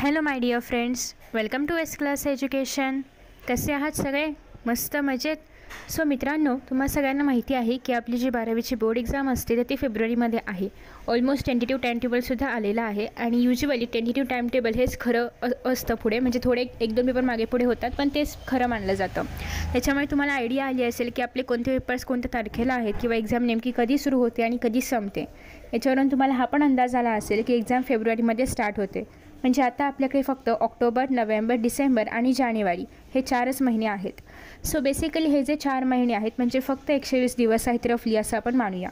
Hello my dear friends, welcome to S class education. कसे आहात सगळे? मस्त मजेत. सो मित्रांनो, तुम्हाला सगळ्यांना माहिती आहे की आपली जी 12वीची बोर्ड एक्झाम असते तर ती फेब्रुवारीमध्ये आहे. ऑलमोस्ट टेंटेटिव्ह टाईम टेबलसुद्धा आलेला आहे आणि युजली टेंटेटिव्ह टाईम टेबल हेच खरं असतं पुढे, म्हणजे थोडे एक दोन पेपर मागे पुढे होतात पण तेच खरं मानलं जातं. त्याच्यामुळे तुम्हाला आयडिया आली असेल की आपले कोणते पेपर्स कोणत्या तारखेला आहेत किंवा एक्झाम नेमकी कधी सुरू होते आणि कधी संपते. याच्यावरून तुम्हाला हा पण अंदाज आला असेल की एक्झाम फेब्रुवारीमध्ये स्टार्ट होते. म्हणजे आता आपल्याकडे फक्त ऑक्टोबर, नोव्हेंबर, डिसेंबर आणि जानेवारी हे 4च महिने आहेत. सो बेसिकली हे जे 4 महिने आहेत म्हणजे फक्त 120 दिवस आहेत रफली, असं आपण मानूया.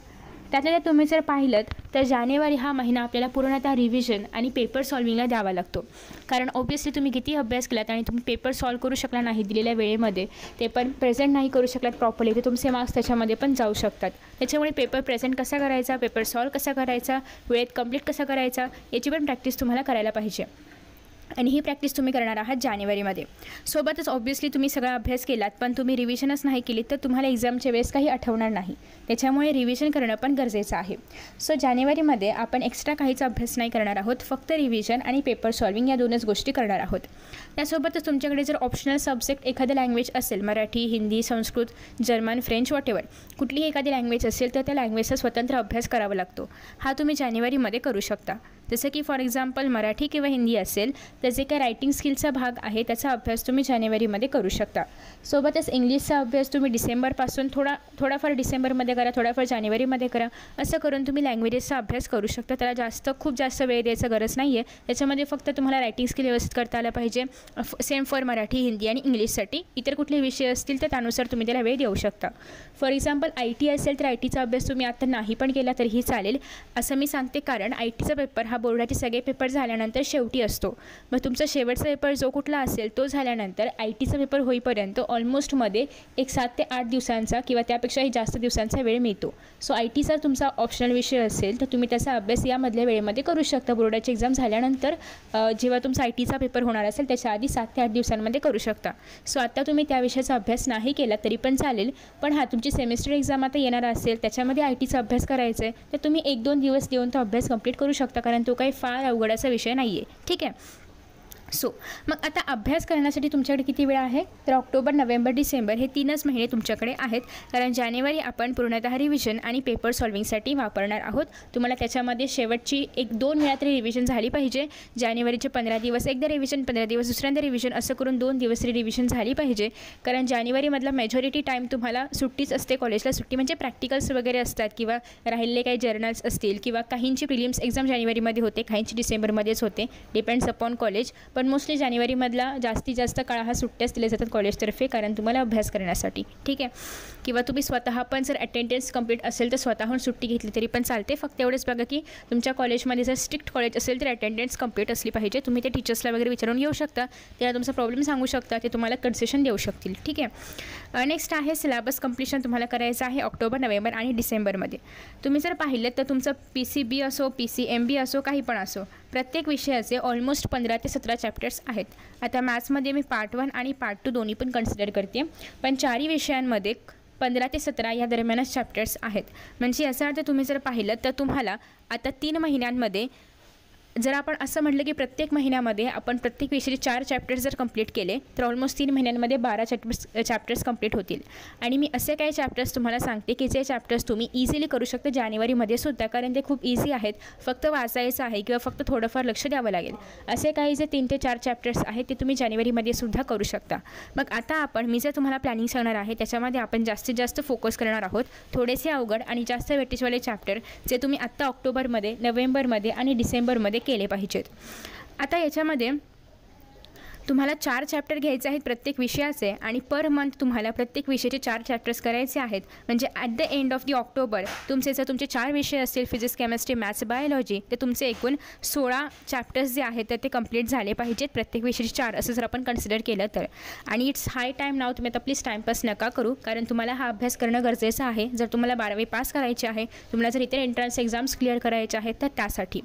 त्यातल्या तुम्ही जर पाहिलं तर जानेवारी हा महिना आपल्याला पूर्णतः रिव्हिजन आणि पेपर सॉल्विंगला द्यावा लागतो. कारण ऑब्वियसली तुम्ही किती अभ्यास केलात आणि तुम्ही पेपर सॉल्व करू शकला नाही दिलेल्या वेळेमध्ये, ते पण प्रेझेंट नाही करू शकलात प्रॉपरली, तर तुमचे मार्क्स त्याच्यामध्ये पण जाऊ शकतात. त्याच्यामुळे पेपर प्रेझेंट कसा करायचा, पेपर सॉल्व कसा करायचा, वेळेत कंप्लीट कसा करायचा, याची पण प्रॅक्टिस तुम्हाला करायला पाहिजे. आणि ही प्रॅक्टिस तुम्ही करणार आहात जानेवारीमध्ये. सोबतच ऑब्व्हियसली तुम्ही सगळा अभ्यास केलात पण तुम्ही रिव्हिजनच नाही केली तर तुम्हाला एक्झामच्या वेळेस काही आठवणार नाही. त्याच्यामुळे रिव्हिजन करणं पण गरजेचं आहे. सो जानेवारीमध्ये आपण एक्स्ट्रा काहीच अभ्यास नाही करणार आहोत, फक्त रिव्हिजन आणि पेपर सॉल्विंग या दोनच गोष्टी करणार आहोत. त्यासोबतच तुमच्याकडे जर ऑप्शनल सब्जेक्ट एखादं लँग्वेज असेल, Marathi, Hindi, Sanskrit, German, French, whatever कुठलीही एखादी लँग्वेज असेल तर त्या लँग्वेजचा स्वतंत्र अभ्यास करावा लागतो. हा तुम्ही जानेवारीमध्ये करू शकता. जसं की फॉर एक्झाम्पल मराठी किंवा हिंदी असेल तर जे काही रायटिंग स्किलचा भाग आहे त्याचा अभ्यास तुम्ही जानेवारीमध्ये करू शकता. सोबतच इंग्लिशचा अभ्यास तुम्ही डिसेंबरपासून थोडाफार डिसेंबरमध्ये करा, थोडाफार जानेवारीमध्ये करा. असं करून तुम्ही लँग्वेजेसचा अभ्यास करू शकता. त्याला खूप जास्त वेळ द्यायचा गरज नाही आहे. त्याच्यामध्ये फक्त तुम्हाला रायटिंग स्किल व्यवस्थित करता आलं पाहिजे. सेम फॉर मराठी, हिंदी आणि इंग्लिशसाठी. इतर कुठले विषय असतील तर त्यानुसार तुम्ही त्याला वेळ देऊ शकता. फॉर एक्झाम्पल IT असेल तर ITचा अभ्यास तुम्ही आता नाही पण केला तरीही चालेल असं मी सांगते, कारण ITचा पेपर हा बोर्डाचे सगळे पेपर झाल्यानंतर शेवटी असतो. मग तुमचा शेवटचा पेपर जो कुठला असेल तो झाल्यानंतर ITचा पेपर होईपर्यंत ऑलमोस्टमध्ये एक 7 ते 8 दिवसांचा किंवा त्यापेक्षाही जास्त दिवसांचा वेळ मिळतो. सो ITचा तुमचा ऑप्शनल विषय असेल तर तुम्ही त्याचा अभ्यास यामधल्या वेळेमध्ये करू शकता. बोर्डाची एक्झाम झाल्यानंतर जेव्हा तुमचा ITचा पेपर होणार असेल त्याच्या आधी 7 ते 8 दिवसांमध्ये करू शकता. सो आता तुम्ही त्या विषयाचा अभ्यास नाही केला तरी पण चालेल, पण तुमची सेमिस्टर एक्झाम आता येणार असेल त्याच्यामध्ये ITचा अभ्यास करायचा आहे तर तुम्ही 1-2 दिवस देऊन तो अभ्यास कंप्लीट करू शकता, कारण तो काही फार अवघडाचा विषय नाही आहे. ठीक आहे. सो मग आता अभ्यास करण्यासाठी तुमच्याकडे किती वेळ आहे तर ऑक्टोबर, नोव्हेंबर, डिसेंबर हे 3च महिने तुमच्याकडे आहेत. कारण जानेवारी आपण पूर्णतः रिव्हिजन आणि पेपर सॉल्विंगसाठी वापरणार आहोत. तुम्हाला त्याच्यामध्ये शेवटची 1-2 वेळा तरी रिव्हिजन झाली पाहिजे. जानेवारीचे 15 दिवस एकदा रिव्हिजन, 15 दिवस दुसऱ्यांदा रिव्हिजन, असं करून 2 दिवस तरी रिव्हिजन झाली पाहिजे. कारण जानेवारीमधला मेजॉरिटी टाईम तुम्हाला सुट्टीच असते, कॉलेजला सुट्टी, म्हणजे प्रॅक्टिकल्स वगैरे असतात किंवा राहिलेले काही जर्नल्स असतील किंवा काहींची प्रिलिम्स एक्झाम जानेवारीमध्ये होते, काहींची डिसेंबरमध्येच होते, डिपेंड्स अपॉन कॉलेज. पण मोस्टली जानेवारीमधला जास्तीत जास्त काळ हा सुट्ट्याच दिल्या जातात कॉलेजतर्फे, कारण तुम्हाला अभ्यास करण्यासाठी. ठीक आहे. किंवा तुम्ही स्वतः पण जर अटेंडन्स कंप्लीट असेल तर स्वतःहून सुट्टी घेतली तरी पण चालते. फक्त एवढंच बघा की तुमच्या कॉलेजमध्ये जर स्ट्रिक्ट कॉलेज असेल तर अटेंडन्स कंप्लीट असली पाहिजे. तुम्ही ते टीचर्सला वगैरे विचारून येऊ शकता, त्याला तुमचा प्रॉब्लेम सांगू शकता, ते तुम्हाला कन्सेशन देऊ शकतील. ठीक आहे. नेक्स्ट आहे सिलेबस कंप्लीशन तुम्हाला करायचं आहे ऑक्टोबर, नोव्हेंबर आणि डिसेंबरमध्ये. तुम्ही जर पाहिलं तर तुमचं PCB असो, PCMB असो, काही पण असो, प्रत्येक विषयाचे ऑलमोस्ट 15 ते 17 चॅप्टर्स आहेत. आता मॅथ्समध्ये मी पार्ट 1 आणि पार्ट 2 दोन्ही पण कन्सिडर करते, पण 4ही विषयांमध्ये 15 ते 17 या दरम्यानच चॅप्टर्स आहेत. म्हणजे याचा अर्थ तुम्ही जर पाहिलं तर तुम्हाला आता 3 महिन्यांमध्ये जर आपण असं म्हटलं की प्रत्येक महिन्यामध्ये आपण प्रत्येक विषयाचे 4 चॅप्टर्स जर कंप्लीट केले तर ऑलमोस्ट 3 महिन्यांमध्ये 12 चॅप्टर्स कंप्लीट होतील. आणि मी असे काही चॅप्टर्स तुम्हाला सांगते की जे चॅप्टर्स तुम्ही इझिली करू शकता जानेवारीमध्ये सुद्धा, कारण ते खूप इझी आहेत. फक्त वाचायचं आहे किंवा फक्त थोडंफार लक्ष द्यावं लागेल. असे काही जे 3 ते 4 चॅप्टर्स आहेत ते तुम्ही जानेवारीमध्ये सुद्धा करू शकता. मग आता मी जे तुम्हाला प्लॅनिंग सांगणार आहे त्याच्यामध्ये आपण जास्तीत जास्त फोकस करणार आहोत थोडेसे अवघड आणि जास्त वेटेजवाले चॅप्टर, जे तुम्ही आत्ता ऑक्टोबरमध्ये, नोव्हेंबरमध्ये आणि डिसेंबरमध्ये केले पाहिजेत. आता याच्यामध्ये तुम्हाला 4 चॅप्टर घ्यायचे आहेत प्रत्येक विषयाचे आणि पर मंथ तुम्हाला प्रत्येक विषयाचे 4 चॅप्टर्स करायचे आहेत. म्हणजे at the end of the October जर तुमचे 4 विषय असतील, फिजिक्स, केमिस्ट्री, मॅथ्स, बायोलॉजी, तर तुमचे एकूण 16 चॅप्टर्स जे आहेत तर ते कंप्लीट झाले पाहिजेत प्रत्येक विषयाचे 4, असं जर आपण कन्सिडर केलं तर. आणि इट्स हाय टाईम नाव. तुम्ही आता प्लीज टाईमपास नका करू, कारण तुम्हाला हा अभ्यास करणं गरजेचं आहे. जर तुम्हाला 12वी पास करायची आहे, तुम्हाला जर इतर एंट्रन्स एक्झाम्स क्लिअर करायचे आहेत तर त्यासाठी.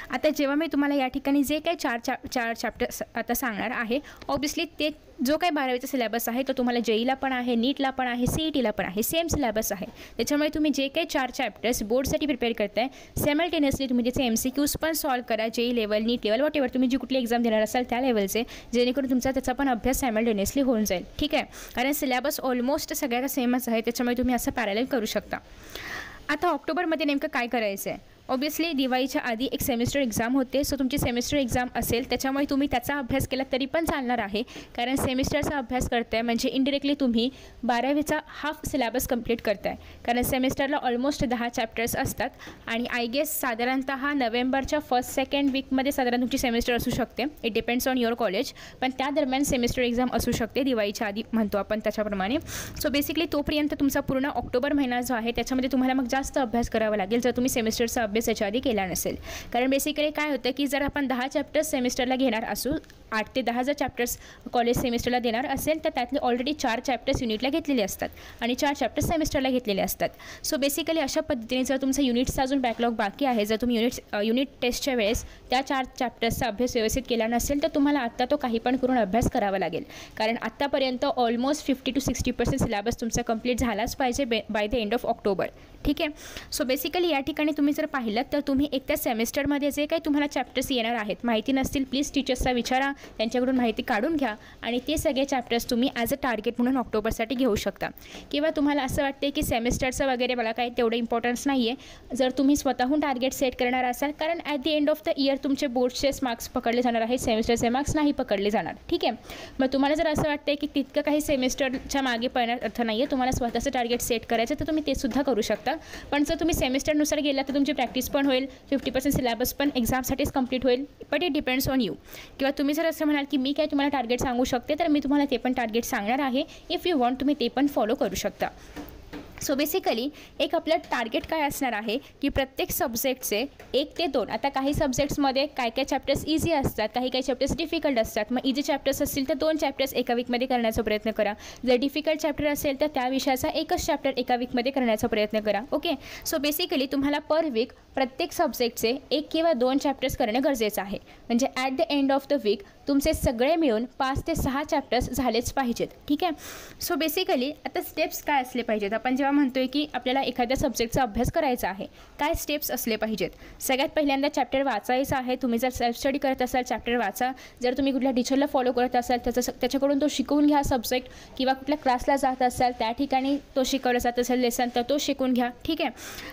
आता जेव्हा मी तुम्हाला या ठिकाणी जे काही 4 चॅप्टर्स आता सांगणार आहे आहे. ऑब्वियसली ते जो काही 12वीचा सिलेबस आहे तो तुम्हाला JEEला पण आहे, नीटला पण आहे, CETला पण आहे, सेम सिलेबस आहे. त्याच्यामुळे तुम्ही जे काही 4 चॅप्टर्स बोर्डसाठी प्रिपेअर करताय सायमल्टेनियसली तुम्ही त्याचे MCQs पण सॉल्व करा. JEE लेवल, नीट लेवल, वॉटेवर तुम्ही जी कुठली एक्झाम देणार असाल त्या लेवलचे, जेणेकरून तुमचा त्याचा पण अभ्यास सायमल्टेनियसली होऊन जाईल. ठीक आहे, कारण सिलेबस ऑलमोस्ट सगळ्याचा सेमच आहे. त्याच्यामुळे तुम्ही असं पॅरलल करू शकता. आता ऑक्टोबरमध्ये नेमकं काय करायचं आहे? ऑब्वियसली दिवाळीच्या आधी एक सेमिस्टर एक्झाम होते. सो तुमची सेमिस्टर एक्झाम असेल त्याच्यामुळे तुम्ही त्याचा अभ्यास केला तरी पण चालणार आहे. कारण सेमिस्टरचा अभ्यास करताय म्हणजे इनडिरेक्टली तुम्ही 12वीचा हाफ सिलेबस कंप्लीट करताय. कारण सेमिस्टरला ऑलमोस्ट 10 चॅप्टर्स असतात आणि आय गेस साधारणतः नोव्हेंबरच्या फर्स्ट सेकंड वीकमध्ये साधारण तुमची सेमिस्टर असू शकते. It depends on your college. पण त्या दरम्यान सेमिस्टर एक्झाम असू शकते दिवाळीच्या आधी म्हणतो आपण त्याच्याप्रमाणे. सो बेसिकली तोपर्यंत तुमचा पूर्ण ऑक्टोबर महिना जो आहे त्याच्यामध्ये तुम्हाला मग जास्त अभ्यास करावा लागेल जर तुम्ही सेमिस्टरचा अभ्यास याच्या आधी केला नसेल. कारण बेसिकली काय होतं की जर आपण 10 चॅप्टर्स सेमिस्टरला घेणार असू, 8 ते 10 जर चॅप्टर्स कॉलेज सेमिस्टरला देणार असेल तर त्यातले ऑलरेडी 4 चॅप्टर्स युनिटला घेतलेले असतात आणि 4 चॅप्टर्स सेमिस्टरला घेतलेले असतात. सो बेसिकली अशा पद्धतीने जर तुमचा युनिट्सचा अजून बॅकलॉग बाकी आहे, जर तुम्ही युनिट टेस्टच्या वेळेस त्या 4 चॅप्टर्सचा अभ्यास व्यवस्थित केला नसेल तर तुम्हाला आत्ता तो काही पण करून अभ्यास करावा लागेल. कारण आत्तापर्यंत ऑलमोस्ट 50 to 60% सिलेबस तुमचा कंप्लीट झालाच पाहिजे by the end of October. ठीक आहे, सो बेसिकली या ठिकाणी तुम्ही जर पाहिलं तर तुम्ही एक त्या सेमिस्टरमध्ये जे काही तुम्हाला चॅप्टर्स येणार आहेत माहिती नसतील प्लीज टीचर्सला विचारा, त्यांच्याकडून माहिती काढून घ्या आणि ते सगळे चॅप्टर्स तुम्ही ॲज अ टार्गेट म्हणून ऑक्टोबरसाठी घेऊ शकता. किंवा तुम्हाला असं वाटते की सेमिस्टरचं वगैरे मला काही तेवढं इम्पॉर्टन्स नाही आहे, जर तुम्ही स्वतःहून टार्गेट सेट करणार असाल, कारण at the end of the year तुमचे बोर्डचेच मार्क्स पकडले जाणार आहेत, सेमिस्टरचे मार्क्स नाही पकडले जाणार. ठीक आहे, मग तुम्हाला जर असं वाटतं की तितकं काही सेमिस्टरच्या मागे पळण्यात अर्थ नाही आहे, तुम्हाला स्वतःचं टार्गेट सेट करायचं तर तुम्ही ते सुद्धा करू शकता. पण जर तुम्ही सेमिस्टरनुसार गेला तर तुमची प्रॅक्टिस पण होईल, 50% सिलेबस पण एक्झामसाठीच कंप्लीट होईल. But it depends on you. किंवा तुम्ही जर असं म्हणाल की मी काय तुम्हाला टार्गेट सांगू शकते तर मी तुम्हाला ते पण टार्गेट सांगणार आहे. इफ यू वॉन्ट तुम्ही ते पण फॉलो करू शकता. सो बेसिकली एक आपलं टार्गेट काय असणार आहे की प्रत्येक सब्जेक्टचे 1 ते 2, आता काही सब्जेक्ट्समध्ये काय चॅप्टर्स इझी असतात, काही चॅप्टर्स डिफिकल्ट असतात. मग इझी चॅप्टर्स असतील तर 2 चॅप्टर्स एका वीकमध्ये करण्याचा प्रयत्न करा. जर डिफिकल्ट चॅप्टर असेल तर त्या विषयाचा एकच चॅप्टर एका वीकमध्ये करण्याचा प्रयत्न करा. ओके, सो बेसिकली तुम्हाला पर वीक प्रत्येक सब्जेक्टचे 1 किंवा 2 चॅप्टर्स करणं गरजेचं आहे. म्हणजे at the end of the week तुमचे सगळे मिळून 5 ते 6 चॅप्टर्स झालेच पाहिजेत. ठीक आहे, सो बेसिकली आता स्टेप्स काय असले पाहिजेत? आपण जेव्हा म्हणतोय की आपल्याला एखाद्या सब्जेक्टचा अभ्यास करायचा आहे, काय स्टेप्स असले पाहिजेत? सगळ्यात पहिल्यांदा चॅप्टर वाचायचा आहे. तुम्ही जर सेल्फ स्टडी करत असाल चॅप्टर वाचा. जर तुम्ही कुठल्या टीचरला फॉलो करत असाल त्याच्याकडून तो शिकवून घ्या सब्जेक्ट, किंवा कुठल्या क्लासला जात असाल त्या ठिकाणी तो शिकवला जात असेल लेसन तर तो शिकून घ्या. ठीक आहे,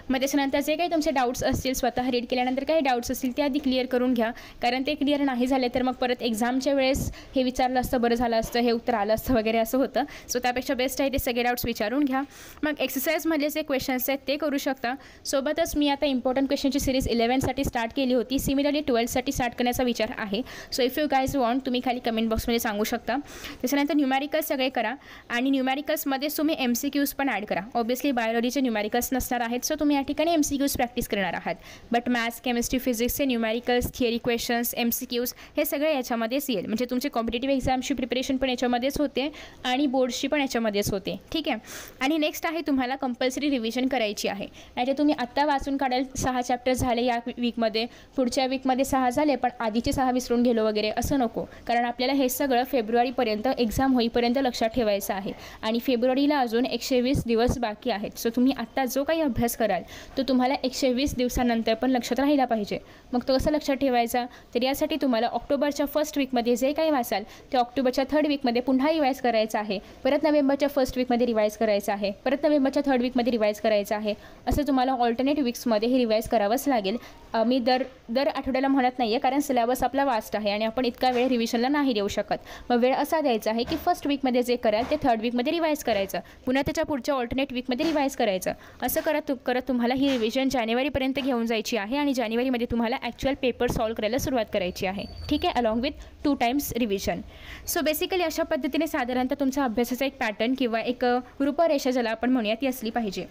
मग त्याच्यानंतर जे काही तुमचे डाऊट्स असतील स्वतः रीड केल्यानंतर काही डाऊट्स असतील ते आधी क्लिअर करून घ्या. कारण ते क्लिअर नाही झाले तर मग परत एक्झामच्या वेळेस हे विचारलं असतं बरं झालं असतं, हे उत्तर आलं असतं वगैरे असं होतं. सो त्यापेक्षा बेस्ट आहे ते सगळे डाऊट्स विचारून घ्या. मग एक्सरसाइजमधले जे क्वेश्चन्स आहेत ते करू शकता. सोबतच मी आता इम्पॉर्टंट क्वेश्चनची सिरीज 11साठी स्टार्ट केली होती. सिमिलरली 12साठी स्टार्ट करण्याचा विचार आहे. So if you guys want तुम्ही खाली कमेंट बॉक्समध्ये सांगू शकता. त्याच्यानंतर न्यूमॅरिकल्स सगळे करा आणि न्यूमॅरिकल्समध्ये तुम्ही MCQs पण ॲड करा. ऑब्वियसली बायोलॉजीचे न्यूमॅरिकल्स नसणार आहेत, सो तुम्ही या ठिकाणी MCQs प्रॅक्टिस करणार आहात. बट मॅथ्स, केमिस्ट्री, फिजिक्सचे न्यूमॅरिकल्स, थिअरी क्वेश्चन्स, MCQs हे सगळे याच्यामध्येच येईल. म्हणजे तुमची कॉम्पिटेटिव्ह एक्झामची प्रिपरेशन पण याच्यामध्येच होते आणि बोर्डची पण याच्यामध्येच होते. ठीक आहे, आणि नेक्स्ट आहे तुम्हाला कंपल्सरी रिव्हिजन करायची आहे. नाही तर तुम्ही आत्ता वाचून काढाल 6 चॅप्टर झाले या वीकमध्ये, पुढच्या वीकमध्ये 6 झाले पण आधीचे 6 विसरून गेलो वगैरे असं नको. कारण आपल्याला हे सगळं फेब्रुवारीपर्यंत एक्झाम होईपर्यंत लक्षात ठेवायचं आहे आणि फेब्रुवारीला अजून 120 दिवस बाकी आहेत. सो तुम्ही आत्ता जो काही अभ्यास कराल तो तुम्हाला 120 दिवसानंतर पण लक्षात राहिला पाहिजे. मग तो कसं लक्षात ठेवायचा? तर यासाठी तुम्हाला ऑक्टोबरच्या फर्स्ट वीकमध्ये जे काही वाचाल ते ऑक्टोबरच्या 3rd वीकमध्ये पुन्हा रिवाईज करायचं आहे. परत नोव्हेंबरच्या 1st वीकमध्ये रिवाईज करायचं आहे. परत नोव्हेंबरच्या 3rd वीकमध्ये रिवाईज करायचं आहे. असं तुम्हाला ऑल्टरनेट वीक्समध्ये हे रिवाईज करावंच लागेल. मी दर आठवड्याला म्हणत नाही आहे, कारण सिलेबस आपला वास्ट आहे आणि आपण इतका वेळ रिव्हिजनला नाही देऊ शकत. मग वेळ असा द्यायचा आहे की 1st वीकमध्ये जे कराल ते 3rd वीकमध्ये रिवाईज करायचं, पुन्हा त्याच्या पुढच्या ऑल्टरनेट वीकमध्ये रिवाईज करायचं. असं करत तुम्हाला ही रिव्हिजन जानेवारीपर्यंत घेऊन जायची आहे आणि जानेवारीमध्ये तुम्हाला ॲक्च्युअल पेपर सॉल्व करायला सुरुवात करायची आहे. ठीक आहे, along with 2 times revision. So basically अशा पद्धतीने साधारणतः तुमचा अभ्यासाचा एक पॅटर्न किंवा एक रूपरेषा ज्याला आपण म्हणूया ती असली पाहिजे.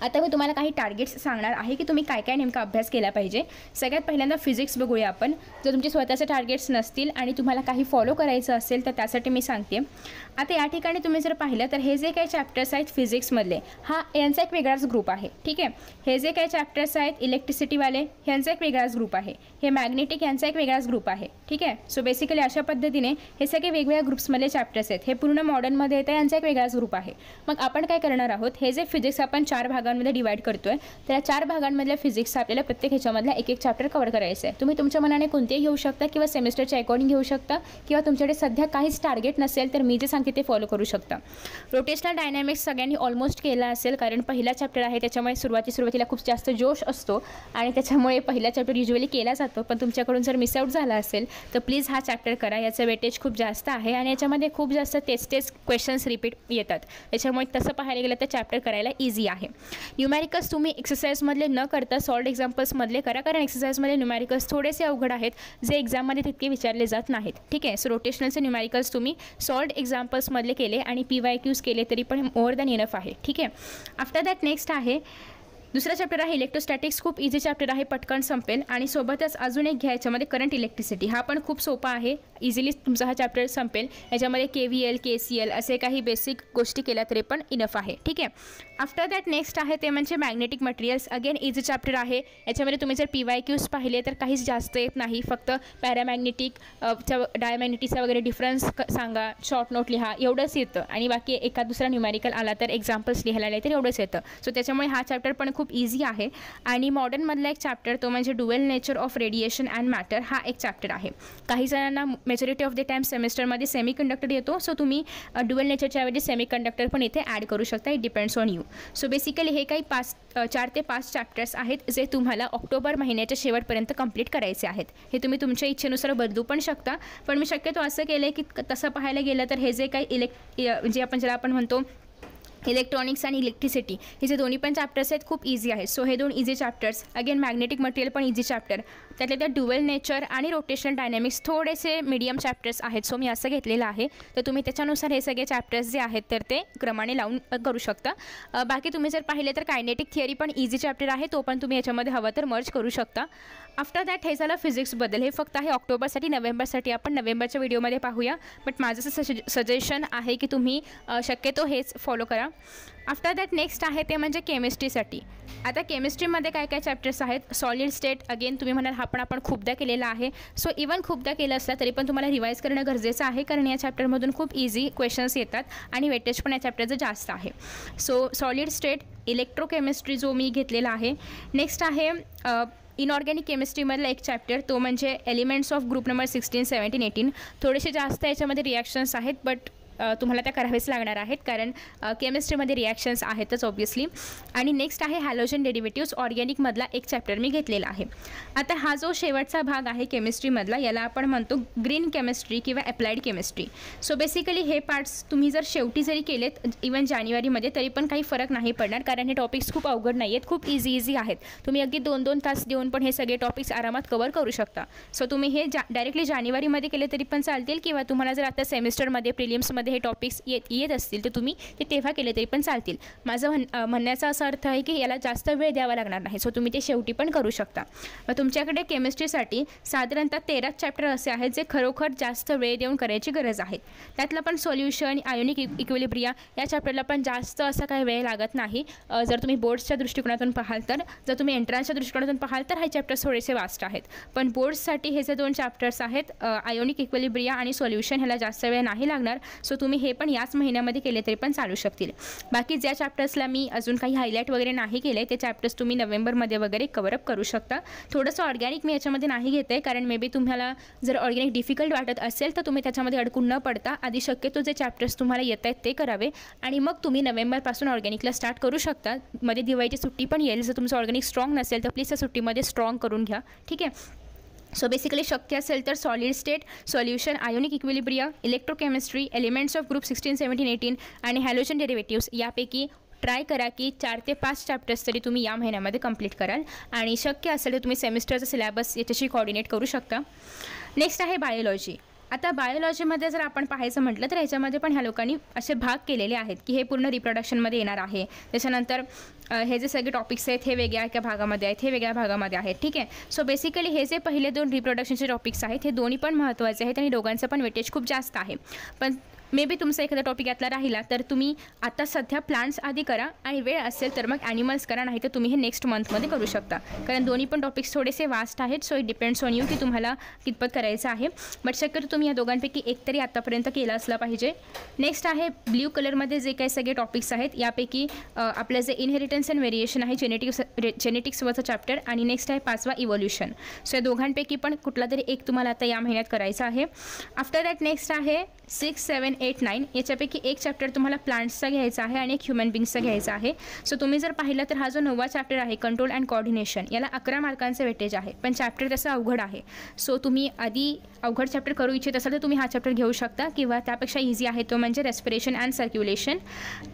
आता मी तुम्हाला काही टार्गेट्स सांगणार आहे की तुम्ही काय काय नेमका अभ्यास केला पाहिजे। सगळ्यात पहिल्यांदा फिजिक्स बघूया आपण। जर तुमचे स्वतःचे टार्गेट्स नसतील आणि तुम्हाला काही फॉलो करायचं असेल तर त्यासाठी मी सांगते। आता या ठिकाणी तुम्ही जर पाहिलं तर हे जे काही चॅप्टर्स आहेत फिजिक्समधले यांचा एक वेगळाच ग्रुप आहे, ठीक आहे। हे जे काही चॅप्टर्स आहेत इलेक्ट्रिसिटीवाले यांचा एक वेगळाच ग्रुप आहे, हे मॅग्नेटिक यांचा एक वेगळाच ग्रुप आहे, ठीक आहे। सो बेसिकली अशा पद्धतीने हे सगळे वेगवेगळ्या ग्रुप्समधले चॅप्टर्स आहेत। हे पूर्ण मॉडर्नमध्ये येतं, यांचा एक वेगळाच ग्रुप आहे। मग आपण काय करणार आहोत, हे जे फिजिक्स आपण 4 भागांमध्ये डिवाइड करतोय तर या 4 भागांमधल्या फिजिक्स आपल्याला प्रत्येक ह्याच्यामधला एक एक चॅप्टर कव्हर करायचं आहे। तुम्ही तुमच्या मनाने कोणतेही घेऊ शकता किंवा सेमिस्टरच्या अकॉर्डिंग घेऊ शकता किंवा तुमच्याकडे सध्या काहीच टार्गेट नसेल तर मी जे सांगते ते फॉलो करू शकता। रोटेशनल डायनॅमिक्स सगळ्यांनी ऑलमोस्ट केला असेल कारण पहिला चॅप्टर आहे, त्याच्यामुळे सुरुवातीला खूप जास्त जोश असतो आणि त्याच्यामुळे पहिला चॅप्टर युजुअली केला जातो। पण तुमच्याकडून जर मिस आउट झाला असेल तर प्लीज हा चॅप्टर करा, याचं वेटेज खूप जास्त आहे आणि याच्यामध्ये खूप जास्त तेच क्वेश्चन्स रिपीट येतात, त्याच्यामुळे तसं पाहायला गेलं तर चॅप्टर करायला इझी आहे। न्यूमॅरिकल्स तुम्ही एक्सरसाइजमधले न करता सॉल्ड एक्झाम्पल्समधले करा, कारण एक्सरसाइजमध्ये न्यूमॅरिकल्स थोडेसे अवघड आहेत जे एक्झाममध्ये तितके विचारले जात नाहीत, ठीक आहे। सो रोटेशनलचे न्यूमॅरिकल्स तुम्ही सॉल्ड एक्झाम्पल्समधले केले आणि PYQs केले तरी पण मोर दॅन इनफ आहे, ठीक आहे। आफ्टर दॅट नेक्स्ट आहे दुसरा चॅप्टर आहे इलेक्ट्रोस्टॅटिक्स। खूप इझी चॅप्टर आहे, पटकन संपेल आणि सोबतच अजून एक घ्यायच्यामध्ये करंट इलेक्ट्रिसिटी, हा पण खूप सोपा आहे, इझिली तुमचा हा चॅप्टर संपेल। याच्यामध्ये KVL KCL असे काही बेसिक गोष्टी केल्या तरी पण इनफ आहे, ठीक आहे। आफ्टर दॅट नेक्स्ट आहे ते म्हणजे magnetic materials, again easy chapter आहे। याच्यामध्ये तुम्ही जर PYQs पाहिले तर काहीच जास्त येत नाही, फक्त पॅरामॅग्नेटिक डायमॅग्नेटिकचा वगैरे डिफरन्स सांगा, शॉर्ट नोट लिहा, एवढंच येतं आणि बाकी एका दुसरा न्यूमॅरिकल आला तर एक्झाम्पल्स लिहायला आले तर एवढंच येतं। सो त्याच्यामुळे हा चॅप्टर पण खूप इझी आहे। आणि मॉडर्नमधला एक चॅप्टर तो म्हणजे dual nature of radiation and matter, हा एक चॅप्टर आहे। काही जणांना मेजॉरिटी ऑफ द टाइम सेमिस्टरमध्ये सेमीकंडक्टर येतो, सो तुम्ही ड्युअल नेचरच्या ऐवजी सेमीकंडक्टर पण इथे ॲड करू शकता, it depends on you. So basically हे काही 4 ते 5 चॅप्टर्स आहेत जे तुम्हाला ऑक्टोबर महिन्याच्या शेवटपर्यंत कंप्लीट करायचे आहेत। हे तुम्ही तुमच्या इच्छेनुसार बदलू पण शकता, पण मी शक्यतो असं केलं आहे की तसं पाहायला गेलं तर हे जे काही जे आपण म्हणतो इलेक्ट्रॉनिक्स आणि इलेक्ट्रिसिटी हे जे दोन्ही पण चॅप्टर्स आहेत खूप इझी आहेत। सो हे 2 easy chapters, again magnetic material पण इझी चॅप्टर, त्यातल्या त्यात ड्युअल नेचर आणि रोटेशनल डायनॅमिक्स थोडेसे मीडियम चॅप्टर्स आहेत। सो मी असं घेतलेलं आहे, तर तुम्ही त्याच्यानुसार हे सगळे चॅप्टर्स जे आहेत तर ते क्रमाने लावून करू शकता। बाकी तुम्ही जर पाहिले तर कायनेटिक थिअरी पण इझी चॅप्टर आहे, तो पण तुम्ही याच्यामध्ये हवं तर मर्ज करू शकता। आफ्टर दॅट हे झालं फिजिक्सबद्दल, हे फक्त आहे ऑक्टोबरसाठी, नोव्हेंबरसाठी आपण नोव्हेंबरच्या व्हिडिओमध्ये पाहूया, बट माझं सजेशन आहे की तुम्ही शक्यतो हेच फॉलो करा। आफ्टर दॅट नेक्स्ट आहे ते म्हणजे केमिस्ट्रीसाठी। आता केमिस्ट्रीमध्ये काय काय चॅप्टर्स आहेत, सॉलिड स्टेट, अगेन तुम्ही म्हणाल हा पण आपण खूपदा केलेला आहे। सो इवन खूपदा केलं असला तरी पण तुम्हाला रिवाईज करणं गरजेचं आहे, कारण या चॅप्टरमधून खूप इझी क्वेश्चन्स येतात आणि वेटेज पण या चॅप्टरचं जास्त आहे। सो सॉलिड स्टेट, इलेक्ट्रोकेमिस्ट्री जो मी घेतलेला आहे। नेक्स्ट आहे इनऑर्गॅनिक केमिस्ट्रीमधला एक चॅप्टर, तो म्हणजे एलिमेंट्स ऑफ ग्रुप नंबर 16, 17, 18। थोडेसे जास्त याच्यामध्ये रिॲक्शन्स आहेत, बट तुम्हाला त्या करावेच लागणार आहेत कारण केमिस्ट्रीमध्ये रिॲक्शन्स आहेतच ऑब्वियसली। आणि नेक्स्ट आहे हॅलोजन डेरिव्हेटिव्स, ऑर्गॅनिकमधला एक चॅप्टर मी घेतलेला आहे। आता हा जो शेवटचा भाग आहे केमिस्ट्रीमधला याला आपण म्हणतो ग्रीन केमिस्ट्री किंवा अप्लाइड केमिस्ट्री। सो बेसिकली हे पार्ट्स तुम्ही जर शेवटी जरी केलेत इवन जानेवारीमध्ये तरी पण काही फरक नाही पडणार, कारण हे टॉपिक्स खूप अवघड नाही आहेत, खूप इझी आहेत। तुम्ही अगदी 2-2 तास देऊन पण हे सगळे टॉपिक्स आरामात कव्हर करू शकता। सो तुम्ही हे डायरेक्टली जानेवारीमध्ये केले तरी पण चालतील किंवा तुम्हाला जर आता सेमिस्टरमध्ये प्रिलिम्समध्ये हे टॉपिक्स येत असतील तर तुम्ही ते तेव्हा केले तरी पण चालतील। माझं म्हणण्याचा असा अर्थ आहे की याला जास्त वेळ द्यावा लागणार नाही, सो तुम्ही ते शेवटी पण करू शकता। मग तुमच्याकडे केमिस्ट्रीसाठी साधारणतः 13 चॅप्टर असे आहेत जे खरोखर जास्त वेळ देऊन करायची गरज आहे। त्यातलं पण सोल्युशन, आयोनिक इक्विलिब्रिया या चॅप्टरला पण जास्त असा काही वेळ लागत नाही जर तुम्ही बोर्ड्सच्या दृष्टिकोनातून पाहाल तर। जर तुम्ही एंट्रन्सच्या दृष्टिकोनातून पाहाल तर हे चॅप्टर्स थोडेसे वास्ट आहेत, पण बोर्ड्ससाठी हे जे 2 चॅप्टर्स आहेत आयोनिक इक्विलिब्रिया आणि सोल्युशन ह्याला जास्त वेळ नाही लागणार। सो तुम्ही हे पण याच महिन्यामध्ये केले तरी पण चालू शकतील। बाकी ज्या चॅप्टर्सला मी अजून काही हायलाईट वगैरे नाही केले ते चॅप्टर्स तुम्ही नोव्हेंबरमध्ये वगैरे कव्हरअप करू शकता। थोडंसं ऑर्गॅनिक मी याच्यामध्ये नाही घेते कारण मे बी तुम्हाला जर ऑर्गॅनिक डिफिकल्ट वाटत असेल तर तुम्ही त्याच्यामध्ये अडकून न पडता आधी शक्यतो जे चॅप्टर्स तुम्हाला येत आहेत ते करावे आणि मग तुम्ही नोव्हेंबरपासून ऑर्गॅनिकला स्टार्ट करू शकता। मध्ये दिवाळीची सुट्टी पण येईल, जर तुमचं ऑर्गॅनिक स्ट्रॉंग नसेल तर प्लीज त्या सुट्टीमध्ये स्ट्रॉंग करून घ्या, ठीक आहे। सो बेसिकली शक्य असेल तर solid state, solution, ionic equilibria, electrochemistry, elements of group 16, 17, 18 आणि हॅलोजन डेरिव्हेटिव्स यापैकी ट्राय करा की 4 ते 5 चॅप्टर्स तरी तुम्ही या महिन्यामध्ये कंप्लीट कराल आणि शक्य असेल तर तुम्ही सेमिस्टरचा सिलेबस याच्याशी कोऑर्डिनेट करू शकता। नेक्स्ट आहे बायोलॉजी। आता बायोलॉजीमध्ये जर आपण पाहायचं म्हटलं तर ह्याच्यामध्ये पण ह्या लोकांनी असे भाग केलेले आहेत की हे पूर्ण रिप्रोडक्शनमध्ये येणार आहे. त्याच्यानंतर हे जे सगळे टॉपिक्स आहेत हे वेगळ्या एका भागामध्ये आहेत, हे वेगळ्या भागामध्ये आहेत. ठीक आहे. सो बेसिकली हे जे पहिले 2 रिप्रोडक्शनचे टॉपिक्स आहेत हे दोन्ही पण महत्त्वाचे आहेत आणि दोघांचं पण वेटेज खूप जास्त आहे. पण मे बी तुमचा एखादा टॉपिक यातला राहिला तर तुम्ही आता सध्या प्लांट्स आधी करा आणि वेळ असेल तर मग ॲनिमल्स करा, नाही तर तुम्ही हे नेक्स्ट मंथमध्ये करू शकता. कारण दोन्ही पण टॉपिक्स थोडेसे वास्ट आहेत. So it depends on you की तुम्हाला कितपत करायचं आहे. बट शक्यतो तुम्ही या दोघांपैकी एक तरी आतापर्यंत केला असला पाहिजे. नेक्स्ट आहे ब्ल्यू कलरमध्ये जे काही सगळे टॉपिक्स आहेत यापैकी आपलं जे इनहेरिटन्स अँड व्हेरिएशन आहे जेनेटिक्सवरचं चॅप्टर आणि नेक्स्ट आहे 5वा इव्होल्युशन. सो या दोघांपैकी पण कुठला तरी एक तुम्हाला आता या महिन्यात करायचा आहे. आफ्टर दॅट नेक्स्ट आहे 6, 7, 8, 9 याच्यापैकी एक चॅप्टर तुम्हाला प्लांट्सचा घ्यायचा आहे आणि एक ह्युमन बिंग्सचा घ्यायचा आहे. सो तुम्ही जर पाहिलं तर हा जो 9वा चॅप्टर आहे कंट्रोल अँड कोऑर्डिनेशन याला 11 मार्कांचं वेटेज आहे. पण चॅप्टर तसं अवघड आहे. सो तुम्ही आधी अवघड चॅप्टर करू इच्छित असाल तर तुम्ही हा चॅप्टर घेऊ शकता किंवा त्यापेक्षा इझी आहे तो म्हणजे रेस्पिरेशन अँड सर्क्युलेशन.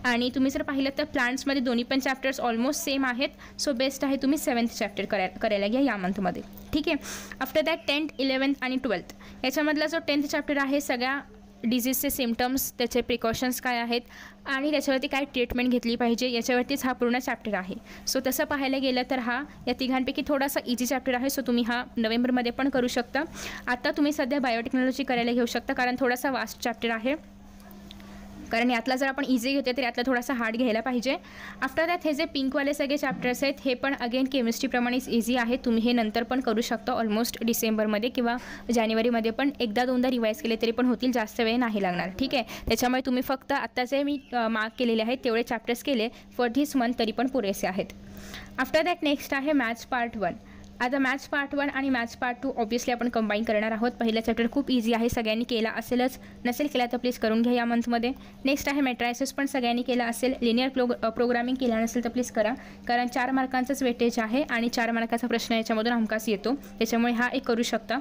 आणि तुम्ही जर पाहिलं तर प्लांट्समध्ये दोन्ही पण चॅप्टर्स ऑलमोस्ट सेम आहेत. सो बेस्ट आहे तुम्ही 7th चॅप्टर करायला घ्या या मंथमध्ये. ठीक आहे. आफ्टर दॅट 10th, 11th आणि 12th याच्यामधला जो 10th चॅप्टर आहे सगळ्या डिझीजचे सिम्पटम्स, त्याचे प्रिकॉशन्स काय आहेत आणि त्याच्यावरती काय ट्रीटमेंट घेतली पाहिजे याच्यावरतीच हा पूर्ण चॅप्टर आहे. सो तसं पाहायला गेलं तर हा या तिघांपैकी थोडासा इझी चॅप्टर आहे. सो तुम्ही हा नोव्हेंबरमध्ये पण करू शकता. आता तुम्ही सध्या बायोटेक्नॉलॉजी करायला घेऊ शकता कारण थोडासा वास्ट चॅप्टर आहे. कारण यातला जर आपण इझी घेतो तर यातला थोडासा हार्ड घ्यायला पाहिजे. आफ्टर दॅट हे जे पिंकवाले सगळे चॅप्टर्स आहेत हे पण अगेन केमिस्ट्रीप्रमाणेच इझी आहे. तुम्ही हे नंतर पण करू शकता ऑलमोस्ट डिसेंबरमध्ये किंवा जानेवारीमध्ये पण एकदा दोनदा रिवाईज केले तरी पण होतील, जास्त वेळ नाही लागणार. ठीक आहे. त्याच्यामुळे तुम्ही फक्त आत्ताचे मी मार्क केलेले आहेत तेवढे चॅप्टर्स केले फॉर धिस मंथ तरी पण पुरेसे आहेत. आफ्टर दॅट नेक्स्ट आहे मॅथ्स पार्ट 1. आता मॅथ्स पार्ट 1 आणि मॅथ्स पार्ट 2 ऑब्वियसली आपण कंबाईन करणार आहोत. पहिला चॅप्टर खूप इझी आहे, सगळ्यांनी केला असेलच, नसेल केला तर प्लीज करून घ्या या मंथमध्ये. नेक्स्ट आहे मॅट्रायसिस, पण सगळ्यांनी केला असेल. लिनियर प्रोग्रामिंग केला नसेल तर प्लीज करा कारण 4 मार्कांचंच वेटेज आहे आणि 4 मार्काचा प्रश्न याच्यामधून हमखास येतो, त्याच्यामुळे हा एक करू शकता.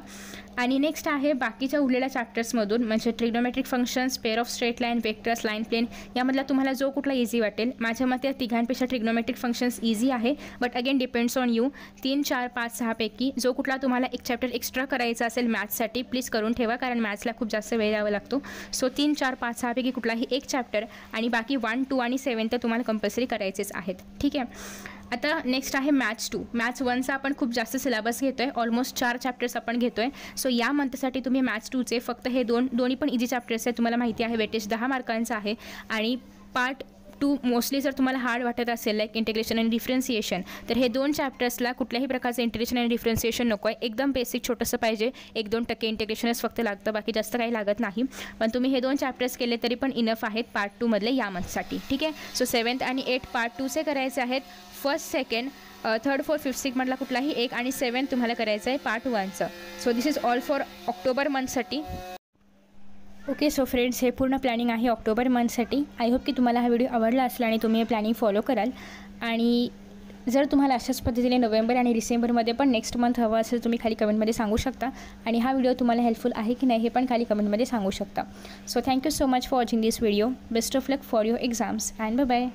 आणि नेक्स्ट आहे बाकीच्या उरलेल्या चॅप्टर्समधून म्हणजे trigonometric functions, pair of straight line, vectors, line plane यामधला तुम्हाला जो कुठला इझी वाटेल. माझ्या मते तिघांपेक्षा ट्रिग्नोमेट्रिक फंक्शन्स इझी आहे, but again depends on you. 3, 4, 5, 6 पैकी जो कुठला तुम्हाला एक चॅप्टर एक्स्ट्रा करायचा असेल मॅथ्ससाठी प्लीज करून ठेवा कारण मॅथ्सला खूप जास्त वेळ द्यावा लागतो. सो 3, 4, 5, 6 पैकी कुठलाही एक चॅप्टर आणि बाकी 1, 2 आणि 7 तर तुम्हाला कंपल्सरी करायचेच आहेत. ठीक आहे. आता नेक्स्ट आहे मॅथ्स 2. मॅथ्स 1चा आपण खूप जास्त सिलेबस घेतो आहे, ऑलमोस्ट 4 चॅप्टर्स आपण घेतो आहे. सो या मंथसाठी तुम्ही मॅथ्स 2चे फक्त हे दोन्ही पण इझी चॅप्टर्स आहेत. तुम्हाला माहिती आहे वेटेज 10 मार्कांचा आहे आणि पार्ट 2 मोस्टली जर तुम्हाला हार्ड वाटत असेल लाईक इंटिग्रेशन आणि डिफरन्सिएशन तर हे 2 चॅप्टर्सला कुठल्याही प्रकारचं इंटिग्रेशन आणि डिफरन्सिएशन नको आहे. एकदम बेसिक छोटंसं पाहिजे, 1-2% इंटिग्रेशनच फक्त लागतं, बाकी जास्त काही लागत नाही. पण तुम्ही हे 2 चॅप्टर्स केले तरी पण इनफ आहेत पार्ट 2 मधले या मंथसाठी. ठीक आहे. सो 7th आणि 8th पार्ट 2चे करायचे आहेत. 1st, 2nd, 3rd, 4th, 5th, 6th मधला कुठलाही एक आणि 7th तुम्हाला करायचं आहे पार्ट 1चं. So this is all for October मंथसाठी. ओके. सो फ्रेंड्स हे पूर्ण प्लॅनिंग आहे ऑक्टोबर मंथसाठी. आय होप की तुम्हाला हा व्हिडिओ आवडला असेल आणि तुम्ही हे प्लॅनिंग फॉलो कराल. आणि जर तुम्हाला अशाच पद्धतीने नोव्हेंबर आणि डिसेंबरमध्ये पण नेक्स्ट मंथ हवं असेल तुम्ही खाली कमेंटमध्ये सांगू शकता आणि हा व्हिडिओ तुम्हाला हेल्पफुल आहे की नाही हे पण खाली कमेंटमध्ये सांगू शकता. So thank you so much for watching this video. Best of luck for your exams and bye bye.